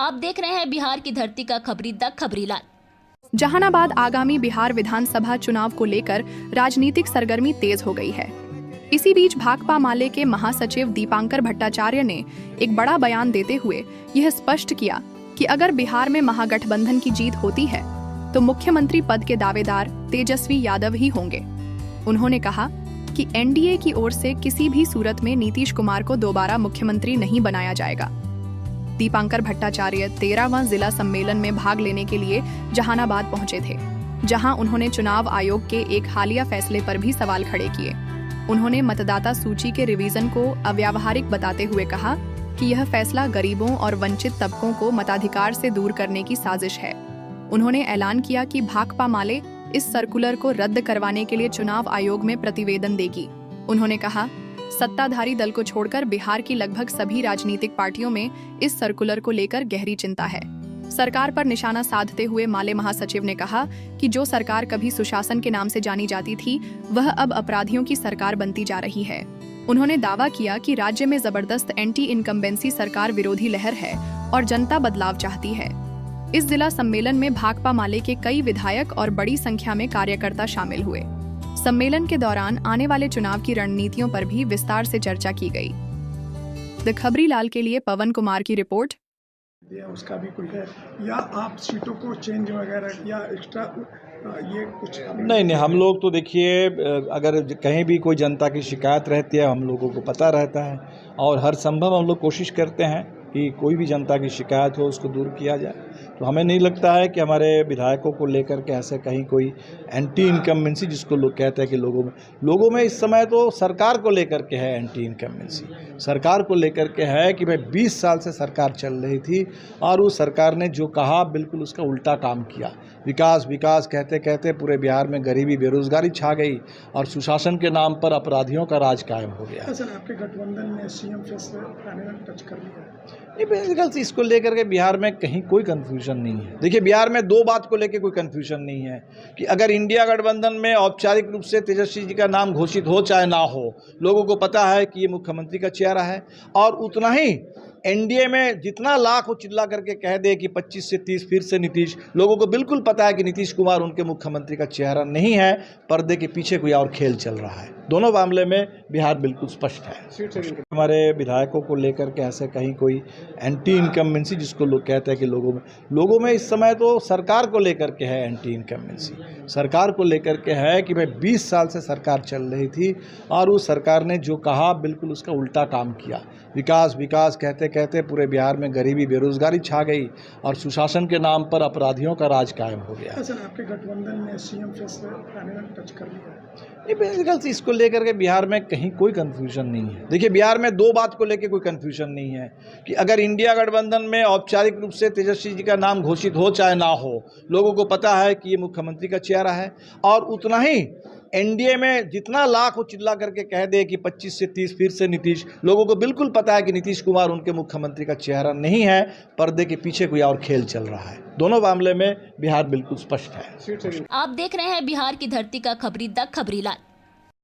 आप देख रहे हैं बिहार की धरती का खबरी द खबरी लाल। जहानाबाद आगामी बिहार विधानसभा चुनाव को लेकर राजनीतिक सरगर्मी तेज हो गई है। इसी बीच भाकपा माले के महासचिव दीपांकर भट्टाचार्य ने एक बड़ा बयान देते हुए यह स्पष्ट किया कि अगर बिहार में महागठबंधन की जीत होती है तो मुख्यमंत्री पद के दावेदार तेजस्वी यादव ही होंगे। उन्होंने कहा कि एनडीए की ओर से किसी भी सूरत में नीतीश कुमार को दोबारा मुख्यमंत्री नहीं बनाया जाएगा। दीपांकर भट्टाचार्य 13वां जिला सम्मेलन में भाग लेने के लिए जहानाबाद पहुंचे थे, जहां उन्होंने चुनाव आयोग के एक हालिया फैसले पर भी सवाल खड़े किए। उन्होंने मतदाता सूची के रिवीजन को अव्यावहारिक बताते हुए कहा कि यह फैसला गरीबों और वंचित तबकों को मताधिकार से दूर करने की साजिश है। उन्होंने ऐलान किया कि भाकपा माले इस सर्कुलर को रद्द करवाने के लिए चुनाव आयोग में प्रतिवेदन देगी। उन्होंने कहा, सत्ताधारी दल को छोड़कर बिहार की लगभग सभी राजनीतिक पार्टियों में इस सर्कुलर को लेकर गहरी चिंता है। सरकार पर निशाना साधते हुए माले महासचिव ने कहा कि जो सरकार कभी सुशासन के नाम से जानी जाती थी, वह अब अपराधियों की सरकार बनती जा रही है। उन्होंने दावा किया कि राज्य में जबरदस्त एंटी इनकम्बेंसी सरकार विरोधी लहर है और जनता बदलाव चाहती है। इस जिला सम्मेलन में भाकपा माले के कई विधायक और बड़ी संख्या में कार्यकर्ता शामिल हुए। सम्मेलन के दौरान आने वाले चुनाव की रणनीतियों पर भी विस्तार से चर्चा की गई। द खबरी लाल के लिए पवन कुमार की रिपोर्ट। उसका भी कोई है या आप सीटों को चेंज वगैरह या एक्स्ट्रा ये कुछ नहीं, हम लोग तो देखिए, अगर कहीं भी कोई जनता की शिकायत रहती है हम लोगों को पता रहता है और हर संभव हम लोग कोशिश करते हैं कि कोई भी जनता की शिकायत हो उसको दूर किया जाए। तो हमें नहीं लगता है कि हमारे विधायकों को लेकर के ऐसे कहीं कोई एंटी इनकम्बेंसी, जिसको लोग कहते हैं कि लोगों में इस समय तो सरकार को लेकर के है एंटी इनकम्बेंसी। सरकार को लेकर के है कि भाई 20 साल से सरकार चल रही थी और उस सरकार ने जो कहा बिल्कुल उसका उल्टा काम किया। विकास विकास कहते कहते पूरे बिहार में गरीबी बेरोजगारी छा गई और सुशासन के नाम पर अपराधियों का राज कायम हो गया। सर, आपके गठबंधन ने सीएम फैसले फाइनल टच कर लिया है। ये बेसिकली इसको लेकर के बिहार में कहीं कोई कंफ्यूजन नहीं है। देखिए, बिहार में दो बात को लेकर कोई कंफ्यूजन नहीं है कि अगर इंडिया गठबंधन में औपचारिक रूप से तेजस्वी जी का नाम घोषित हो चाहे ना हो, लोगों को पता है कि ये मुख्यमंत्री का चेहरा है और उतना ही एनडीए में जितना लाख वो चिल्ला करके कह दे कि 25 से 30 फिर से नीतीश, लोगों को बिल्कुल पता है कि नीतीश कुमार उनके मुख्यमंत्री का चेहरा नहीं है, पर्दे के पीछे कोई और खेल चल रहा है। दोनों मामले में बिहार बिल्कुल स्पष्ट है। हमारे विधायकों को लेकर के ऐसे कहीं कोई एंटी इनकम्बेंसी, जिसको लोग कहते हैं कि लोगों में इस समय तो सरकार को लेकर के है एंटी इनकम्बेंसी। सरकार को लेकर के है कि भाई 20 साल से सरकार चल रही थी और उस सरकार ने जो कहा बिल्कुल उसका उल्टा काम किया। विकास विकास कहते कहते पूरे बिहार में गरीबी बेरोजगारी छा गई और सुशासन के नाम पर अपराधियों का राज कायम हो गया। सर, आपके गठबंधन ने सीएम फैसले फाइनल टच कर लिया है। ये बेसिकली इसको लेकर के बिहार में कहीं कोई कंफ्यूजन नहीं है। देखिए, बिहार में दो बात को लेकर कोई कंफ्यूजन नहीं है कि अगर इंडिया गठबंधन में औपचारिक रूप से तेजस्वी जी का नाम घोषित हो चाहे ना हो, लोगों को पता है कि ये मुख्यमंत्री का चेहरा है और उतना ही एनडीए में जितना लाख वो चिल्ला करके कह दे कि 25 से 30 फिर से नीतीश, लोगों को बिल्कुल पता है कि नीतीश कुमार उनके मुख्यमंत्री का चेहरा नहीं है, पर्दे के पीछे कोई और खेल चल रहा है। दोनों मामले में बिहार बिल्कुल स्पष्ट है। आप देख रहे हैं बिहार की धरती का खबरी द खबरी लाल।